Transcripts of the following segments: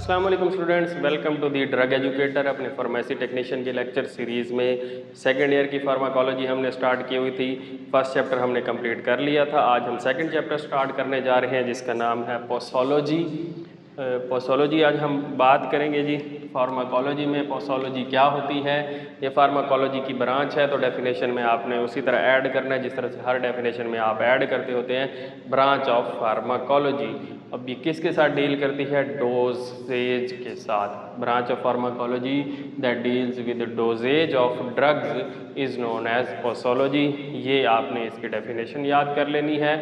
अस्सलाम वालेकुम students, welcome to the drug educator. अपने फार्मेसी टेक्नीशियन की लेक्चर सीरीज़ में सेकेंड ईयर की फार्माकोलॉजी हमने स्टार्ट की हुई थी। फर्स्ट चैप्टर हमने कंप्लीट कर लिया था। आज हम सेकंड चैप्टर स्टार्ट करने जा रहे हैं जिसका नाम है पोसोलॉजी। पोसोलॉजी आज हम बात करेंगे जी। फार्माकोलॉजी में पोसोलॉजी क्या होती है, ये फार्माकोलॉजी की ब्रांच है, तो डेफिनेशन में आपने उसी तरह ऐड करना है जिस तरह से हर डेफिनेशन में आप ऐड करते होते हैं। ब्रांच ऑफ फार्माकोलॉजी अब ये किसके साथ डील करती है? डोजेज के साथ। Branch of pharmacology that deals with doses of drugs is known as posology. ये आपने इसकी डेफिनेशन याद कर लेनी है।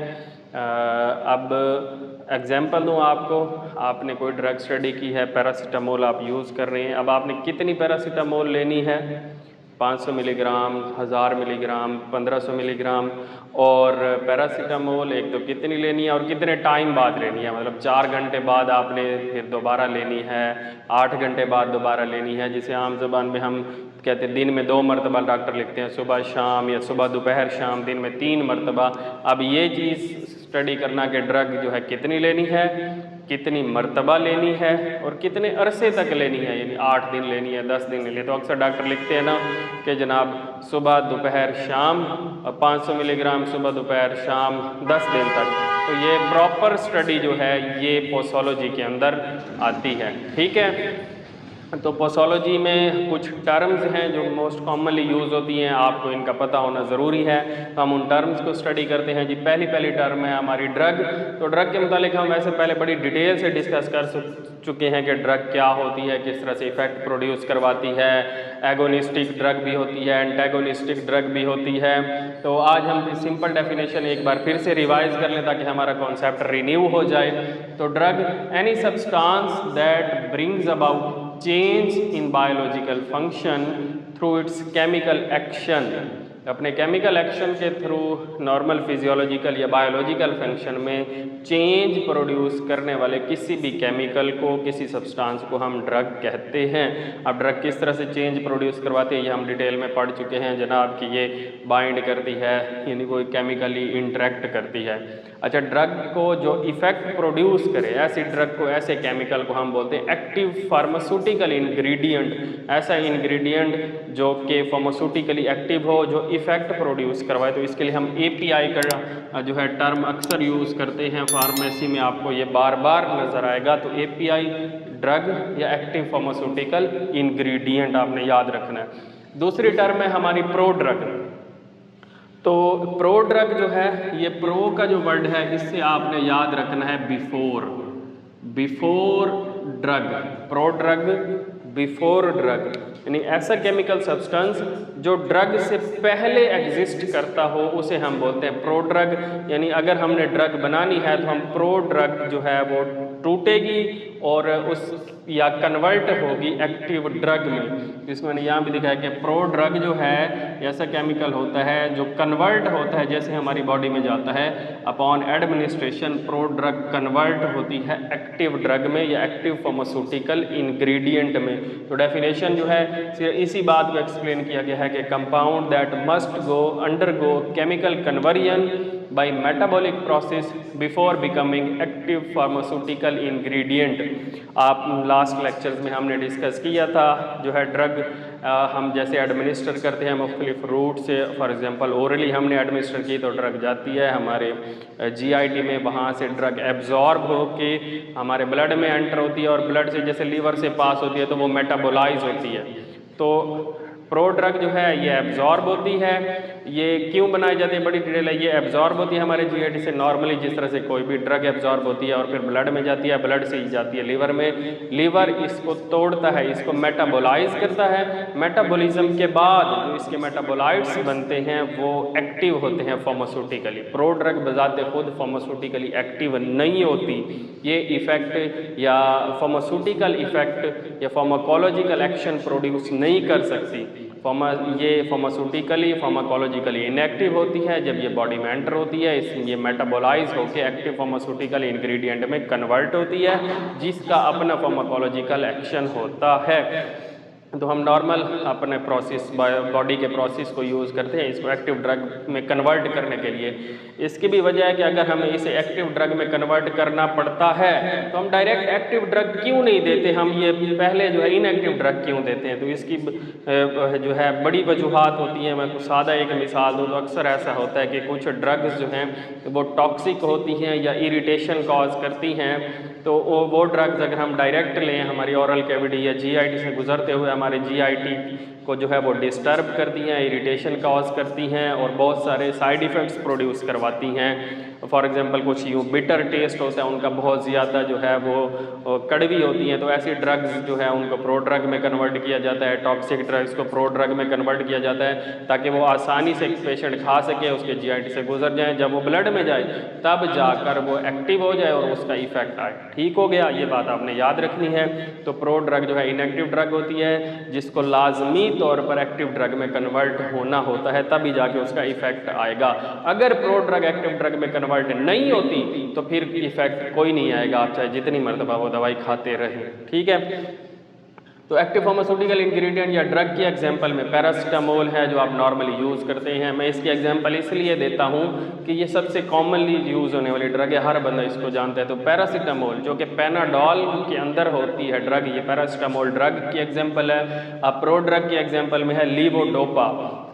अब एग्जाम्पल दूँ आपको, आपने कोई ड्रग स्टडी की है, पैरासीटामोल आप यूज़ कर रहे हैं। अब आपने कितनी पैरासीटामोल लेनी है? 500 मिलीग्राम, 1000 मिलीग्राम, 1500 मिलीग्राम। और पैरासीटामोल एक तो कितनी लेनी है और कितने टाइम बाद लेनी है? मतलब 4 घंटे बाद आपने फिर दोबारा लेनी है, 8 घंटे बाद दोबारा लेनी है, जिसे आम ज़बान में हम कहते हैं दिन में 2 मरतबा डॉक्टर लिखते हैं, सुबह शाम या सुबह दोपहर शाम, दिन में 3 मरतबा। अब ये चीज़ स्टडी करना कि ड्रग जो है कितनी लेनी है, कितनी मरतबा लेनी है और कितने अरसे तक लेनी है, यानी 8 दिन लेनी है, 10 दिन लेनी है। तो अक्सर डॉक्टर लिखते हैं ना कि जनाब सुबह दोपहर शाम 500 मिलीग्राम, सुबह दोपहर शाम 10 दिन तक। तो ये प्रॉपर स्टडी जो है ये पोसोलॉजी के अंदर आती है। ठीक है, तो पोसोलॉजी में कुछ टर्म्स हैं जो मोस्ट कॉमनली यूज़ होती हैं, आपको इनका पता होना ज़रूरी है। तो हम उन टर्म्स को स्टडी करते हैं जी। पहली टर्म है हमारी ड्रग। तो ड्रग के मुतालिक हम वैसे पहले बड़ी डिटेल से डिस्कस कर चुके हैं कि ड्रग क्या होती है, किस तरह से इफ़ेक्ट प्रोड्यूस करवाती है। एगोनिस्टिक ड्रग भी होती है, एंटागोनिस्टिक ड्रग भी होती है। तो आज हम सिंपल डेफिनेशन एक बार फिर से रिवाइज कर लें ताकि हमारा कॉन्सेप्ट रिन्यू हो जाए। तो drug any substance that brings about change in biological function through its chemical action। अपने केमिकल एक्शन के थ्रू नॉर्मल फिजियोलॉजिकल या बायोलॉजिकल फंक्शन में चेंज प्रोड्यूस करने वाले किसी भी केमिकल को, किसी सब्सटेंस को हम ड्रग कहते हैं। अब ड्रग किस तरह से चेंज प्रोड्यूस करवाते हैं ये हम डिटेल में पढ़ चुके हैं जनाब कि ये बाइंड करती है, यानी कोई केमिकली इंटरेक्ट करती है। अच्छा, ड्रग को जो इफ़ेक्ट प्रोड्यूस करे, ऐसी ड्रग को, ऐसे केमिकल को हम बोलते हैं एक्टिव फार्मास्यूटिकल इंग्रेडिएंट। ऐसा इंग्रेडिएंट जो कि फार्मास्यूटिकली एक्टिव हो, जो इफ़ेक्ट प्रोड्यूस करवाए। तो इसके लिए हम एपीआई का जो है टर्म अक्सर यूज़ करते हैं फार्मेसी में, आपको ये बार बार नज़र आएगा। तो एपीआई ड्रग या एक्टिव फार्मास्यूटिकल इंग्रेडिएंट आपने याद रखना है। दूसरी टर्म है हमारी प्रो ड्रग। तो प्रो ड्रग जो है, ये प्रो का जो वर्ड है इससे आपने याद रखना है before. Before drug, pro drug, before drug, यानी ऐसा केमिकल सब्सटेंस जो ड्रग से पहले एग्जिस्ट करता हो उसे हम बोलते हैं प्रो ड्रग। यानी अगर हमने ड्रग बनानी है तो हम प्रो ड्रग जो है वो टूटेगी और उस या कन्वर्ट होगी एक्टिव ड्रग में। जिसमें मैंने यहाँ भी दिखाया कि प्रो ड्रग जो है ऐसा केमिकल होता है जो कन्वर्ट होता है, जैसे हमारी बॉडी में जाता है, upon administration pro drug convert होती है एक्टिव ड्रग में या एक्टिव फार्मास्यूटिकल इंग्रेडिएंट में। तो डेफिनेशन जो है इसी बात को एक्सप्लेन किया गया है कि compound that must go undergo chemical conversion by metabolic process before becoming active pharmaceutical ingredient. आप लास्ट लेक्चर्स में हमने डिस्कस किया था जो है ड्रग हम जैसे एडमिनिस्टर करते हैं मुख्तलिफ रूट से। फॉर एग्जांपल ओरली हमने एडमिनिस्टर की तो ड्रग जाती है हमारे जीआईटी में, वहाँ से ड्रग एब्जॉर्ब होके हमारे ब्लड में एंटर होती है और ब्लड से जैसे लीवर से पास होती है तो वो मेटाबोलाइज होती है। तो प्रो ड्रग जो है ये एब्जॉर्ब होती है। ये क्यों बनाई जाती है, बड़ी डिटेल है। ये एब्जॉर्ब होती है हमारे जीआईटी से नॉर्मली, जिस तरह से कोई भी ड्रग एब्जॉर्ब होती है और फिर ब्लड में जाती है, ब्लड से ही जाती है लीवर में। लीवर इसको तोड़ता है, इसको मेटाबोलाइज करता है। मेटाबॉलिज्म के बाद जो इसके मेटाबोलाइट्स बनते हैं वो एक्टिव होते हैं फार्मास्यूटिकली। प्रो ड्रग बजाते खुद फार्मास्यूटिकली एक्टिव नहीं होती। ये इफ़ेक्ट या फार्मास्यूटिकल इफ़ेक्ट या फार्माकोलॉजिकल एक्शन प्रोड्यूस नहीं कर सकती। ये फार्मास्यूटिकली फार्माकोलॉजिकली इनएक्टिव होती है। जब ये बॉडी में एंटर होती है ये मेटाबोलाइज होकर एक्टिव फार्मास्यूटिकल इंग्रेडिएंट में कन्वर्ट होती है, जिसका अपना फार्माकोलॉजिकल एक्शन होता है। तो हम नॉर्मल अपने प्रोसेस बॉडी के प्रोसेस को यूज़ करते हैं इसको एक्टिव ड्रग में कन्वर्ट करने के लिए। इसकी भी वजह है कि अगर हमें इसे एक्टिव ड्रग में कन्वर्ट करना पड़ता है तो हम डायरेक्ट एक्टिव ड्रग क्यों नहीं देते, हम ये पहले जो है इनएक्टिव ड्रग क्यों देते हैं। तो इसकी जो है बड़ी वजूहात होती हैं। मैं कुछ सादा एक मिसाल दूँ तो अक्सर ऐसा होता है कि कुछ ड्रग्स जो हैं वो टॉक्सिक होती हैं या इरिटेशन कॉज करती हैं। तो वो ड्रग्स अगर हम डायरेक्ट लें हमारी ओरल कैविटी या जीआईटी से गुजरते हुए हमारे जीआईटी को जो है वो डिस्टर्ब करती हैं, इरिटेशन कॉज करती हैं और बहुत सारे साइड इफ़ेक्ट्स प्रोड्यूस करवाती हैं। फॉर एग्जांपल कुछ यूँ बिटर टेस्ट होता है उनका, बहुत ज़्यादा जो है वो कड़वी होती हैं। तो ऐसी ड्रग्स जो है उनको प्रो ड्रग में कन्वर्ट किया जाता है, टॉक्सिक ड्रग्स को प्रो ड्रग में कन्वर्ट किया जाता है ताकि वो आसानी से पेशेंट खा सके, उसके जीआईटी से गुजर जाए, जब वो ब्लड में जाए तब जाकर वो एक्टिव हो जाए और उसका इफेक्ट आए। ठीक हो गया, ये बात आपने याद रखनी है। तो प्रो ड्रग जो है इनएक्टिव ड्रग होती है जिसको लाजमी तौर पर एक्टिव ड्रग में कन्वर्ट होना होता है तभी जाके उसका इफेक्ट आएगा। अगर प्रो ड्रग एक्टिव ड्रग में कन्वर्ट नहीं होती तो फिर इफेक्ट कोई नहीं आएगा, आप चाहे जितनी मरतबा वो दवाई खाते रहें। ठीक है। तो एक्टिव फार्मास्यूटिकल इंग्रेडिएंट या ड्रग की एग्जांपल में पैरासीटामोल है जो आप नॉर्मली यूज़ करते हैं। मैं इसकी एग्जांपल इसलिए देता हूँ कि ये सबसे कॉमनली यूज़ होने वाली ड्रग है, हर बंदा इसको जानता है। तो पैरासीटामोल जो कि पेनाडॉल के अंदर होती है ड्रग, ये पैरासीटामोल ड्रग की एग्जांपल है। अब प्रो ड्रग की एग्जांपल में है लीवोडोपा।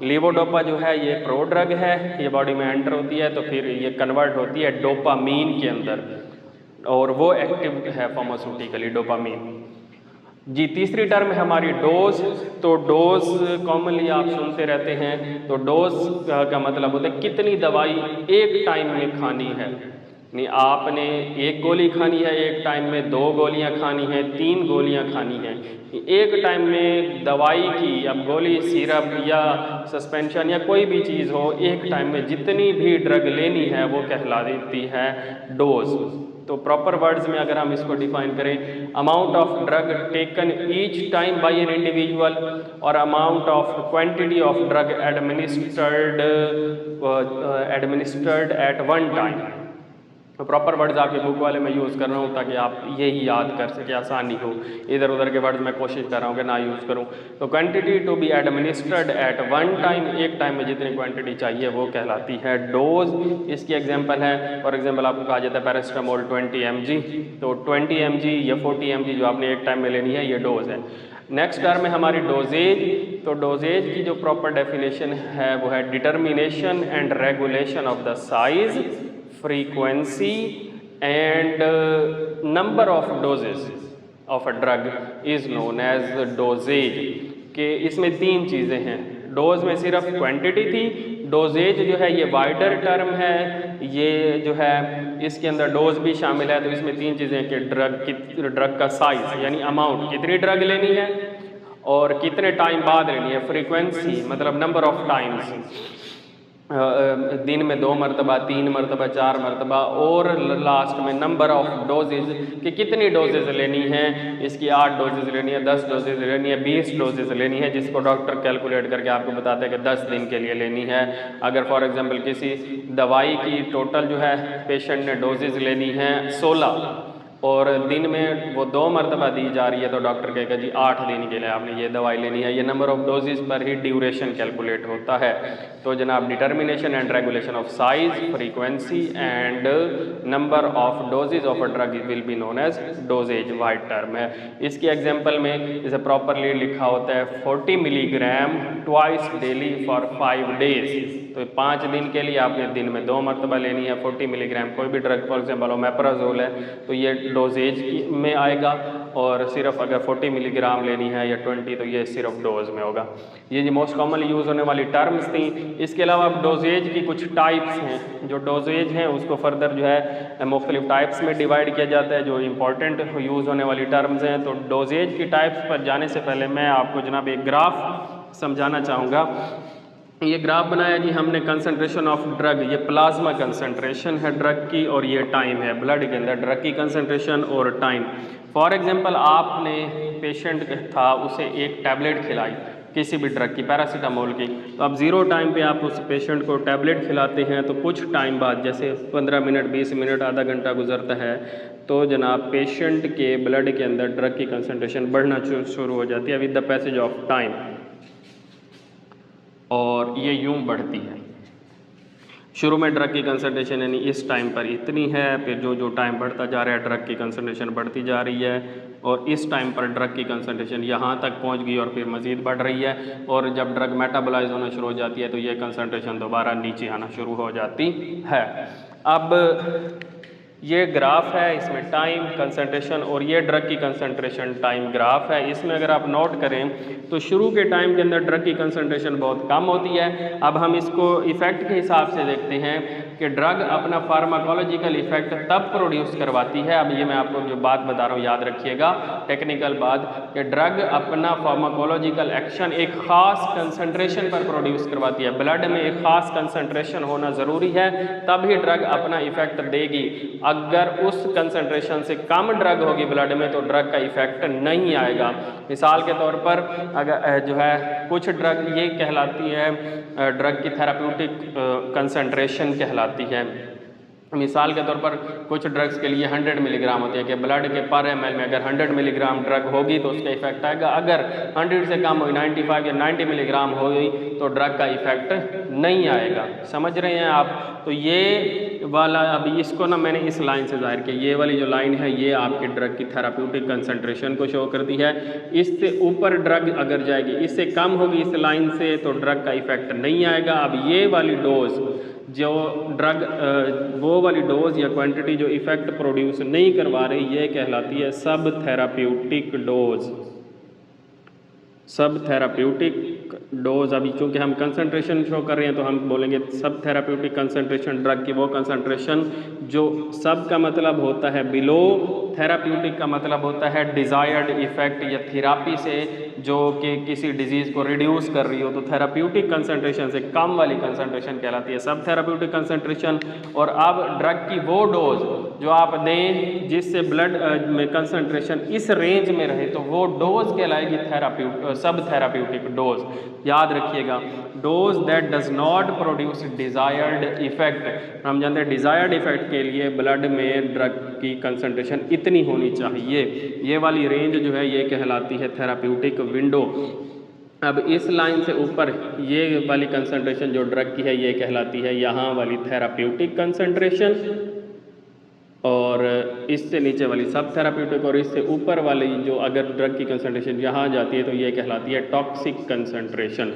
लीवोडोपा जो है ये प्रो ड्रग है, ये बॉडी में एंटर होती है तो फिर ये कन्वर्ट होती है डोपामीन के अंदर और वो एक्टिव है फार्मास्यूटिकली, डोपामीन। जी, तीसरी टर्म है हमारी डोज। तो डोज कॉमनली आप सुनते रहते हैं। तो डोज का मतलब होता है कितनी दवाई एक टाइम में खानी है। नहीं, आपने एक गोली खानी है एक टाइम में, 2 गोलियां खानी है, 3 गोलियां खानी है। एक टाइम में दवाई की, अब गोली, सिरप या सस्पेंशन या कोई भी चीज़ हो, एक टाइम में जितनी भी ड्रग लेनी है वो कहला देती है डोज। तो प्रॉपर वर्ड्स में अगर हम इसको डिफाइन करें, amount of drug taken each time by an individual और amount of quantity of drug administered at one time. तो प्रॉपर वर्ड्स आपके बुक वाले में यूज़ कर रहा हूँ ताकि आप यही याद कर सके, आसानी हो। इधर उधर के वर्ड्स मैं कोशिश कर रहा हूँ कि ना यूज़ करूँ। तो quantity to be administered at one time, एक टाइम में जितनी क्वांटिटी चाहिए वो कहलाती है डोज। इसकी एग्जांपल है, फॉर एग्जांपल आपको कहा जाता है पैरासीटामोल 20 mg। तो 20 mg या 40 mg जो आपने एक टाइम में लेनी है ये डोज है। नेक्स्ट टर्म है हमारी डोजेज। तो डोजेज की जो प्रॉपर डेफिनेशन है वो है determination and regulation of the size, frequency and number of doses of a drug is known as dosage। के इसमें 3 चीज़ें हैं। डोज में सिर्फ क्वांटिटी थी, डोजेज जो है ये वाइडर टर्म है, ये जो है इसके अंदर डोज भी शामिल है। तो इसमें 3 चीज़ें कि ड्रग का साइज यानी अमाउंट, कितनी ड्रग लेनी है और कितने टाइम बाद लेनी है, फ्रीक्वेंसी मतलब नंबर ऑफ टाइम्स, दिन में 2 मरतबा, 3 मरतबा, 4 मरतबा, और लास्ट में नंबर ऑफ डोजेज कि कितनी डोजेज लेनी है। इसकी 8 डोजेज लेनी है, 10 डोजेज लेनी है, 20 डोजेज लेनी है, जिसको डॉक्टर कैलकुलेट करके आपको बताता है कि 10 दिन के लिए लेनी है। अगर फॉर एग्जांपल किसी दवाई की टोटल जो है पेशेंट ने डोजेज लेनी है 16 और दिन में वो 2 मरतबा दी जा रही है तो डॉक्टर कहेगा जी 8 दिन के लिए आपने ये दवाई लेनी है। ये नंबर ऑफ डोजेज पर ही ड्यूरेशन कैलकुलेट होता है। तो जनाब determination and regulation of size, frequency and number of doses of a drug will be known as doses, wide term है। इसकी एग्जांपल में इसे प्रॉपरली लिखा होता है 40 milligram twice daily for 5 days. तो 5 दिन के लिए आपने दिन में 2 मरतबा लेनी है 40 मिलीग्राम। कोई भी ड्रग फॉर एग्जाम्पल ओमेप्राजोल है तो ये डोजेज में आएगा, और सिर्फ अगर 40 मिलीग्राम लेनी है या 20 तो ये सिर्फ डोज में होगा। ये जी मोस्ट कॉमनली यूज़ होने वाली टर्म्स थी। इसके अलावा अब डोजेज की कुछ टाइप्स हैं। जो डोजेज हैं उसको फर्दर जो है मुख्तलिफ टाइप्स में डिवाइड किया जाता है, जो इंपॉर्टेंट यूज़ होने वाली टर्म्स हैं। तो डोजेज की टाइप्स पर जाने से पहले मैं आपको जनाब एक ग्राफ समझाना चाहूँगा। ये ग्राफ बनाया जी हमने कंसंट्रेशन ऑफ ड्रग, ये प्लाज्मा कंसंट्रेशन है ड्रग की और ये टाइम है ब्लड के अंदर ड्रग की कंसंट्रेशन और टाइम। फॉर एग्जांपल आपने पेशेंट था, उसे एक टैबलेट खिलाई किसी भी ड्रग की, पैरासीटामोल की। तो अब 0 टाइम पे आप उस पेशेंट को टैबलेट खिलाते हैं तो कुछ टाइम बाद, जैसे 15 मिनट, 20 मिनट, आधा घंटा गुजरता है तो जनाब पेशेंट के ब्लड के अंदर ड्रग की कंसंट्रेशन बढ़ना शुरू हो जाती है with the passage of time, और ये यूं बढ़ती है। शुरू में ड्रग की कंसंट्रेशन यानी इस टाइम पर इतनी है, फिर जो जो टाइम बढ़ता जा रहा है ड्रग की कंसंट्रेशन बढ़ती जा रही है, और इस टाइम पर ड्रग की कंसंट्रेशन यहाँ तक पहुँच गई और फिर मज़ीद बढ़ रही है, और जब ड्रग मेटाबोलाइज होना शुरू हो जाती है तो ये कंसंट्रेशन दोबारा नीचे आना शुरू हो जाती है। अब ये ग्राफ है, इसमें टाइम, कंसंट्रेशन और ये ड्रग की कंसंट्रेशन टाइम ग्राफ है। इसमें अगर आप नोट करें तो शुरू के टाइम के अंदर ड्रग की कंसंट्रेशन बहुत कम होती है। अब हम इसको इफ़ेक्ट के हिसाब से देखते हैं कि ड्रग अपना फार्माकोलॉजिकल इफ़ेक्ट तब प्रोड्यूस करवाती है। अब ये मैं आपको जो बात बता रहा हूँ याद रखिएगा, टेक्निकल बात, कि ड्रग अपना फार्माकोलॉजिकल एक्शन एक ख़ास कंसंट्रेशन पर प्रोड्यूस करवाती है। ब्लड में एक ख़ास कंसंट्रेशन होना ज़रूरी है, तभी ड्रग अपना इफ़ेक्ट देगी। अगर उस कंसंट्रेशन से कम ड्रग होगी ब्लड में तो ड्रग का इफ़ेक्ट नहीं आएगा। मिसाल के तौर पर अगर जो है कुछ ड्रग ये कहलाती है ड्रग की थेराप्यूटिक कंसंट्रेशन कहलाती है। मिसाल के तौर पर कुछ ड्रग्स के लिए 100 मिलीग्राम होती है कि ब्लड के पर ml में अगर 100 मिलीग्राम ड्रग होगी तो उसका इफेक्ट आएगा। अगर 100 से कम हुई, 95 या 90 मिलीग्राम हो गई तो ड्रग का इफेक्ट नहीं आएगा। समझ रहे हैं आप? तो ये वाला अभी इसको ना मैंने इस लाइन से जाहिर किया, ये वाली जो लाइन है ये आपके ड्रग की थेराप्यूटिक कंसंट्रेशन को शो करती है। इससे ऊपर ड्रग अगर जाएगी, इससे कम होगी इस लाइन से तो ड्रग का इफेक्ट नहीं आएगा। अब ये वाली डोज जो ड्रग वो वाली डोज या क्वांटिटी जो इफ़ेक्ट प्रोड्यूस नहीं करवा रही, ये कहलाती है सब थेराप्यूटिक डोज। सब थेराप्यूटिक डोज, अभी चूँकि हम कंसंट्रेशन शो कर रहे हैं तो हम बोलेंगे सब थेराप्यूटिक कंसंट्रेशन, ड्रग की वो कंसंट्रेशन जो सब का मतलब होता है बिलो, थेराप्यूटिक का मतलब होता है डिज़ायर्ड इफ़ेक्ट या थेरापी से जो कि किसी डिजीज़ को रिड्यूस कर रही हो, तो थेराप्यूटिक कंसंट्रेशन से कम वाली कंसंट्रेशन कहलाती है सब थेराप्यूटिक कंसंट्रेशन। और अब ड्रग की वो डोज जो आप दें जिससे ब्लड में कंसंट्रेशन इस रेंज में रहे तो वो डोज कहलाएगी सब थेराप्यूटिक डोज। याद रखिएगा, dose that does not produce desired effect. हम जानते हैं डिज़ायर्ड इफ़ेक्ट के लिए ब्लड में ड्रग की कंसंट्रेशन इतनी होनी चाहिए, ये वाली रेंज जो है ये कहलाती है थेराप्यूटिक विंडो। अब इस लाइन से ऊपर ये वाली कंसंट्रेशन जो ड्रग की है ये कहलाती है यहाँ वाली थेराप्यूटिक कंसंट्रेशन, और इससे नीचे वाली सब थेराप्यूटिक, और इससे ऊपर वाली जो अगर ड्रग की कंसंट्रेशन यहाँ जाती है तो ये कहलाती है टॉक्सिक कंसंट्रेशन।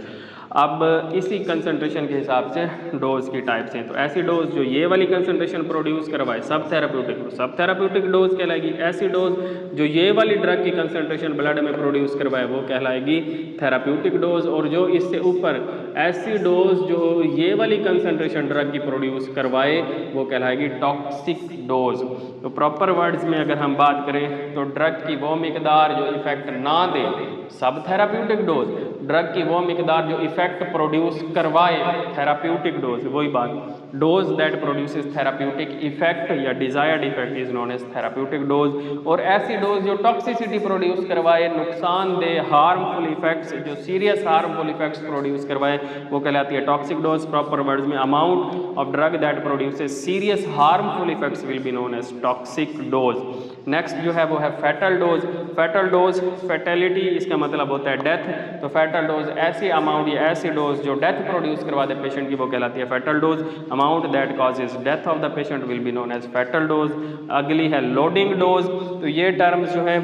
अब इसी कंसंट्रेशन के हिसाब से डोज की टाइप्स हैं। तो ऐसी डोज जो ये वाली कंसंट्रेशन प्रोड्यूस करवाए सब थेराप्यूटिक डोज कहलाएगी। ऐसी डोज जो ये वाली ड्रग की कंसंट्रेशन ब्लड में प्रोड्यूस करवाए वो कहलाएगी थेराप्यूटिक डोज। और जो इससे ऊपर ऐसी डोज जो ये वाली कंसंट्रेशन ड्रग की प्रोड्यूस करवाए वो कहलाएगी टॉक्सिक डोज। तो प्रॉपर वर्ड्स में अगर हम बात करें तो ड्रग की वो मिकदार जो इफेक्ट ना दे सब थेराप्यूटिक डोज, ड्रग की वो मिकदार जो इफेक्ट प्रोड्यूस करवाए थेराप्यूटिक डोज। वही बात, dose that produces therapeutic effect या desired effect is known as therapeutic dose. और ऐसी डोज जो टॉक्सिसिटी प्रोड्यूस करवाए, नुकसानदेह हार्मफुल इफेक्ट्स, जो सीरियस हार्मफुल इफेक्ट्स प्रोड्यूस करवाए वो कहलाती है टॉक्सिक डोज। प्रॉपर वर्ड्स में amount of drug that produces serious harmful effects will be known as toxic dose. Next जो है वो है fatal dose. Fatal dose, fatality इसका मतलब होता है डेथ, तो फैटल डोज ऐसी अमाउंट या ऐसी डोज जो डेथ प्रोड्यूस करवा दे पेशेंट की वो कहलाती है fatal dose. Amount that causes death of the patient will be known as fatal dose. अगली है लोडिंग डोज। तो ये टर्म्स जो है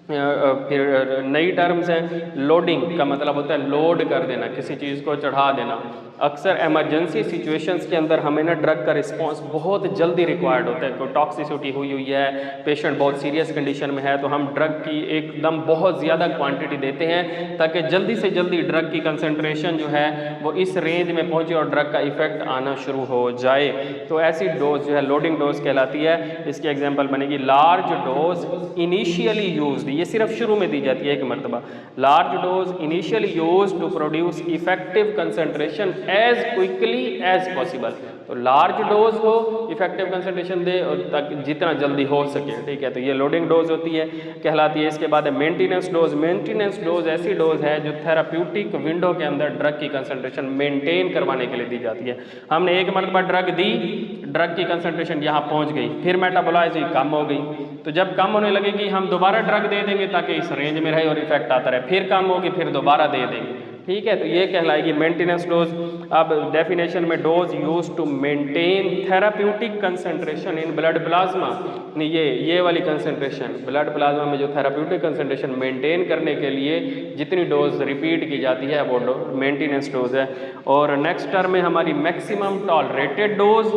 फिर नई टर्म्स हैं। लोडिंग का मतलब होता है लोड कर देना, किसी चीज़ को चढ़ा देना। अक्सर एमरजेंसी सिचुएशंस के अंदर हमें ना ड्रग का रिस्पांस बहुत जल्दी रिक्वायर्ड होता है। कोई टॉक्सिसिटी हुई है, पेशेंट बहुत सीरियस कंडीशन में है, तो हम ड्रग की एकदम बहुत ज़्यादा क्वांटिटी देते हैं ताकि जल्दी से जल्दी ड्रग की कंसंट्रेशन जो है वो इस रेंज में पहुंचे और ड्रग का इफेक्ट आना शुरू हो जाए। तो ऐसी डोज जो है लोडिंग डोज कहलाती है। इसकी एग्जांपल बनेगी लार्ज डोज इनिशियली यूज्ड, ये सिर्फ शुरू में दी जाती है एक मरतबा। Large dose initially used to produce effective concentration as quickly as possible. तो लार्ज डोज हो, इफेक्टिव कंसंट्रेशन दे और तक जितना जल्दी हो सके, ठीक है। तो ये लोडिंग डोज होती है, कहलाती है। इसके बाद है मेंटेनेंस डोज। मेंटेनेंस डोज ऐसी डोज है जो थेराप्यूटिक विंडो के अंदर ड्रग की कंसंट्रेशन मेंटेन करवाने के लिए दी जाती है। हमने एक मरतबा ड्रग दी, ड्रग की कंसंट्रेशन यहाँ पहुँच गई, फिर मेटाबोलाइज हुई, कम हो गई। तो जब कम होने लगेगी हम दोबारा ड्रग दे देंगे ताकि इस रेंज में रहे और इफेक्ट आता रहे, फिर कम होगी, फिर दोबारा दे देंगे। ठीक है, तो ये कहलाएगी मेंटेनेंस डोज। अब डेफिनेशन में dose use to maintain therapeutic concentration in blood plasma, नहीं ये वाली कंसंट्रेशन ब्लड प्लाज्मा में जो थेराप्यूटिक कंसंट्रेशन मेंटेन करने के लिए जितनी डोज रिपीट की जाती है वो मेंटेनेंस डोज है। और नेक्स्ट टर्म है हमारी मैक्सिमम टॉलरेटेड डोज।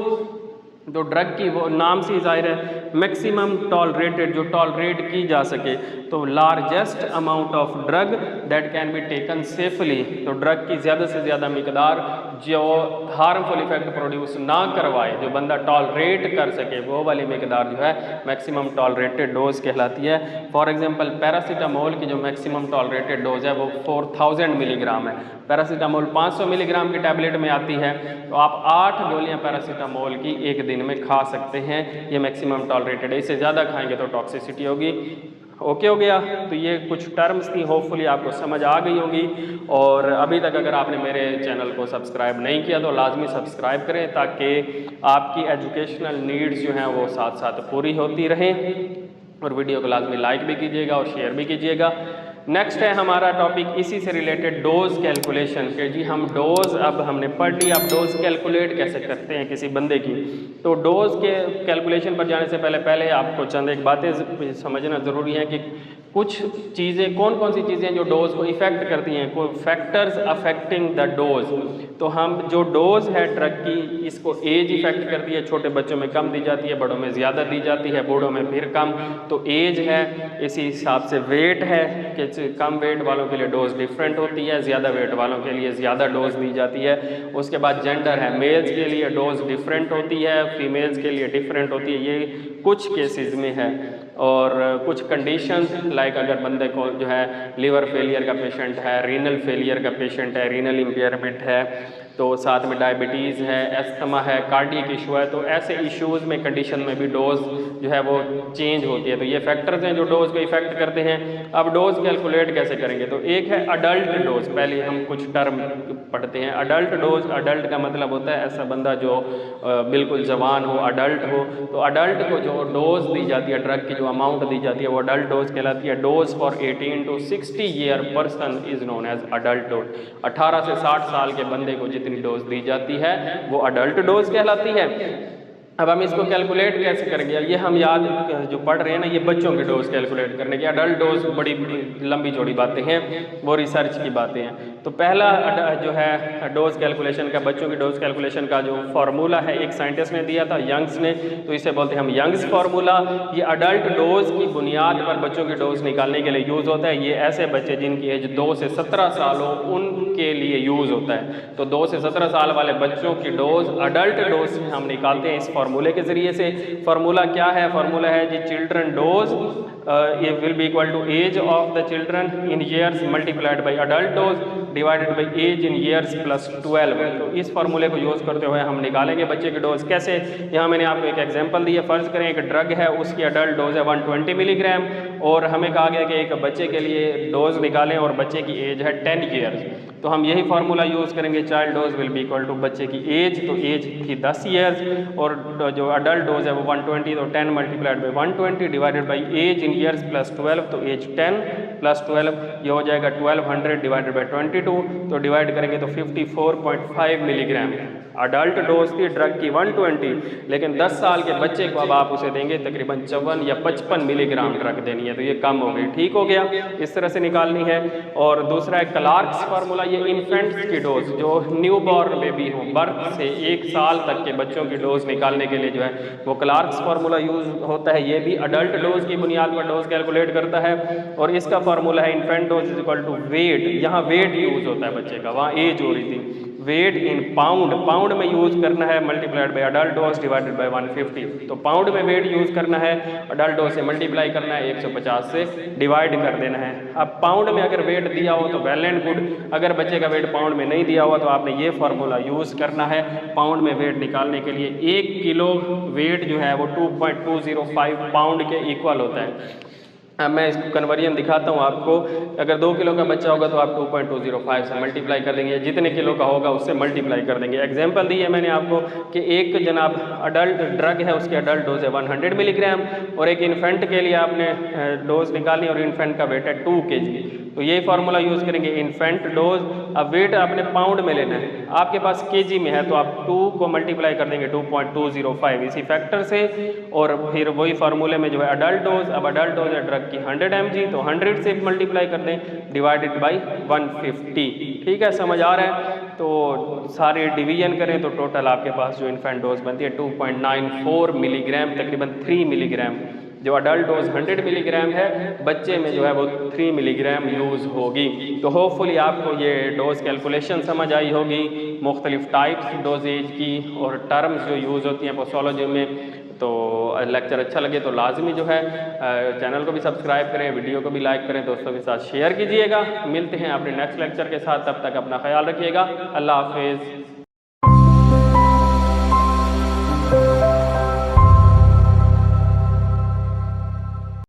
तो ड्रग की वो नाम से जाहिर है मैक्सिमम टॉलरेटेड, जो टॉलरेट की जा सके, तो largest amount of drug that can be taken safely. तो ड्रग की ज़्यादा से ज़्यादा मिकदार जो हार्मफुल इफेक्ट प्रोड्यूस ना करवाए, जो बंदा टॉलरेट कर सके, वो वाली मिकदार जो है मैक्सिमम टॉलरेटेड डोज कहलाती है। फॉर एग्जांपल पैरासीटामोल की जो मैक्सिमम टॉलरेटेड डोज है वो 4000 मिलीग्राम है। पैरासीटामोल 500 मिलीग्राम की टैबलेट में आती है, तो आप 8 गोलियां पैरासीटामोल की एक दिन में खा सकते हैं, ये मैक्सिमम टॉलरेटेड है। इससे ज़्यादा खाएंगे तो टॉक्सिसिटी होगी। ओके हो गया, तो ये कुछ टर्म्स थी, होपफुली आपको समझ आ गई होगी। और अभी तक अगर आपने मेरे चैनल को सब्सक्राइब नहीं किया तो लाजमी सब्सक्राइब करें ताकि आपकी एजुकेशनल नीड्स जो हैं वो साथ साथ पूरी होती रहें। और वीडियो को लाजमी लाइक भी कीजिएगा और शेयर भी कीजिएगा। नेक्स्ट है हमारा टॉपिक इसी से रिलेटेड डोज कैलकुलेशन के। जी हम डोज अब हमने पढ़ ली, अब डोज कैलकुलेट कैसे करते हैं किसी बंदे की। तो डोज के कैलकुलेशन पर जाने से पहले आपको चंद एक बातें समझना ज़रूरी है कि कुछ चीज़ें कौन कौन सी चीज़ें जो डोज को इफ़ेक्ट करती हैं, कोई फैक्टर्स अफेक्टिंग द डोज। तो हम जो डोज है ड्रग की, इसको एज इफ़ेक्ट करती है, छोटे बच्चों में कम दी जाती है, बड़ों में ज़्यादा दी जाती है, बूढ़ों में फिर कम। तो एज है, इसी हिसाब से वेट है कि कम वेट वालों के लिए डोज डिफरेंट होती है, ज़्यादा वेट वालों के लिए ज़्यादा डोज दी जाती है। उसके बाद जेंडर है, मेल्स के लिए डोज डिफरेंट होती है, फीमेल्स के लिए डिफरेंट होती है, ये कुछ केसेस में है। और कुछ कंडीशंस लाइक अगर बंदे को जो है लिवर फेलियर का पेशेंट है, रीनल फेलियर का पेशेंट है, रीनल इम्पेयरमेंट है, तो साथ में डायबिटीज़ है, एस्थमा है, कार्डियक इशू है, तो ऐसे इश्यूज़ में कंडीशन में भी डोज जो है वो चेंज होती है। तो ये फैक्टर्स हैं जो डोज को इफेक्ट करते हैं। अब डोज कैलकुलेट कैसे करेंगे, तो एक है अडल्ट डोज। पहले हम कुछ टर्म पढ़ते हैं। अडल्ट डोज, अडल्ट का मतलब होता है ऐसा बंदा जो बिल्कुल जवान हो, अडल्ट हो। तो अडल्ट को जो डोज दी जाती है, ड्रग की जो अमाउंट दी जाती है वो अडल्ट डोज कहलाती है। Dose for 18 to 60 year person is known as adult dose. 18 से 60 साल के बंदे को जितनी डोज दी जाती है वो अडल्ट डोज कहलाती है। अब हम इसको कैलकुलेट कैसे करेंगे, ये हम याद जो पढ़ रहे हैं ना, ये बच्चों की डोज कैलकुलेट करने की। अडल्ट डोज बड़ी लंबी चौड़ी बातें हैं, वो रिसर्च की बातें हैं। तो पहला जो है डोज कैलकुलेशन का, बच्चों की डोज कैलकुलेशन का जो फार्मूला है एक साइंटिस्ट ने दिया था, यंग्स ने, तो इसे बोलते हैं हम यंग्स फार्मूला। ये अडल्ट डोज की बुनियाद पर बच्चों की डोज निकालने के लिए यूज़ होता है। ये ऐसे बच्चे जिनकी एज 2 से 17 साल हो उनके लिए यूज़ होता है। तो 2 से 17 साल वाले बच्चों की डोज अडल्ट डोज से हम निकालते हैं इस फार्मूले के ज़रिए से। फार्मूला क्या है, फार्मूला है जी चिल्ड्रन डोज ये will be equal to age of the children in years multiplied by adult dose divided by age in years plus 12। तो इस फार्मूले को यूज़ करते हुए हम निकालेंगे बच्चे की डोज। कैसे, यहाँ मैंने आपको एक एग्जांपल दी है। फ़र्ज़ करें एक ड्रग है, उसकी अडल्ट डोज है 120 मिलीग्राम और हमें कहा गया कि एक बच्चे के लिए डोज निकालें और बच्चे की एज है 10 ईयर्स। तो हम यही फार्मूला यूज़ करेंगे, child dose will be equal to बच्चे की एज, तो एज थी 10 ईयर्स और जो अडल्ट डोज है वो 120, तो 10 multiplied by 120 divided by age in years plus 12, तो एज 10 प्लस 12 ये हो जाएगा 1200 डिवाइडेड बाई 22, तो डिवाइड करेंगे तो 54.5 मिलीग्राम। अडल्ट डोज थी ड्रग की 120, लेकिन 10 साल के बच्चे को अब आप उसे देंगे तकरीबन 54 या 55 मिलीग्राम ड्रग देनी है, तो ये कम हो गई। ठीक हो गया, इस तरह से निकालनी है। और दूसरा है क्लार्क्स फार्मूला, ये इन्फेंट्स की डोज, जो न्यू बॉर्न बेबी हो, बर्थ से 1 साल तक के बच्चों की डोज निकालने के लिए जो है वो क्लार्क्स फार्मूला यूज होता है। ये भी अडल्ट डोज की बुनियाद पर डोज कैलकुलेट करता है और इसका फार्मूला है infant dose is equal to weight. यहाँ वेट यूज होता है बच्चे का, वहाँ एज हो रही थी। वेट इन पाउंड, पाउंड में यूज़ करना है multiplied by adult dose divided by 150। तो पाउंड में वेट यूज़ करना है, अडल्ट डोज से मल्टीप्लाई करना है, 150 से डिवाइड कर देना है। अब पाउंड में अगर वेट दिया हो तो वेल एंड गुड, अगर बच्चे का वेट पाउंड में नहीं दिया हुआ तो आपने ये फार्मूला यूज़ करना है पाउंड में वेट निकालने के लिए। 1 किलो वेट जो है वो 2.205 पाउंड के इक्वल होता है। अब मैं इसको कन्वर्जन दिखाता हूँ आपको। अगर 2 किलो का बच्चा होगा तो आप 2.205 से मल्टीप्लाई कर देंगे, जितने किलो का होगा उससे मल्टीप्लाई कर देंगे। एग्जांपल दी है मैंने आपको कि एक जनाब अडल्ट ड्रग है, उसकी अडल्ट डोज है 100 मिलीग्राम, और एक इन्फेंट के लिए आपने डोज निकालनी, और इन्फेंट का वेट है 2 kg। तो यही फार्मूला यूज़ करेंगे, इन्फेंट डोज। अब वेट आपने पाउंड में लेना है, आपके पास केजी में है तो आप 2 को मल्टीप्लाई कर देंगे 2.205 इसी फैक्टर से, और फिर वही फार्मूले में जो है अडल्ट डोज। अब अडल्ट डोज है ड्रग की 100 mg, तो 100 से मल्टीप्लाई कर दें डिवाइडेड बाई 150। ठीक है, समझ आ रहा है? तो सारे डिवीजन करें तो टोटल आपके पास जो इन्फेंट डोज बनती है 2.94 मिलीग्राम, तकरीबन 3 मिलीग्राम। जो अडल्ट डोज 100 मिलीग्राम है, बच्चे में जो है वो 3 मिलीग्राम यूज़ होगी। तो होपफुली आपको ये डोज कैलकुलेशन समझ आई होगी, मुख्तलिफ टाइप्स डोजेज की और टर्म्स जो यूज़ होती हैं पोसोलॉजी में। तो लेक्चर अच्छा लगे तो लाजमी जो है चैनल को भी सब्सक्राइब करें, वीडियो को भी लाइक करें, दोस्तों के साथ शेयर कीजिएगा। मिलते हैं अपने नेक्स्ट लेक्चर के साथ, तब तक अपना ख्याल रखिएगा। अल्लाह हाफिज़।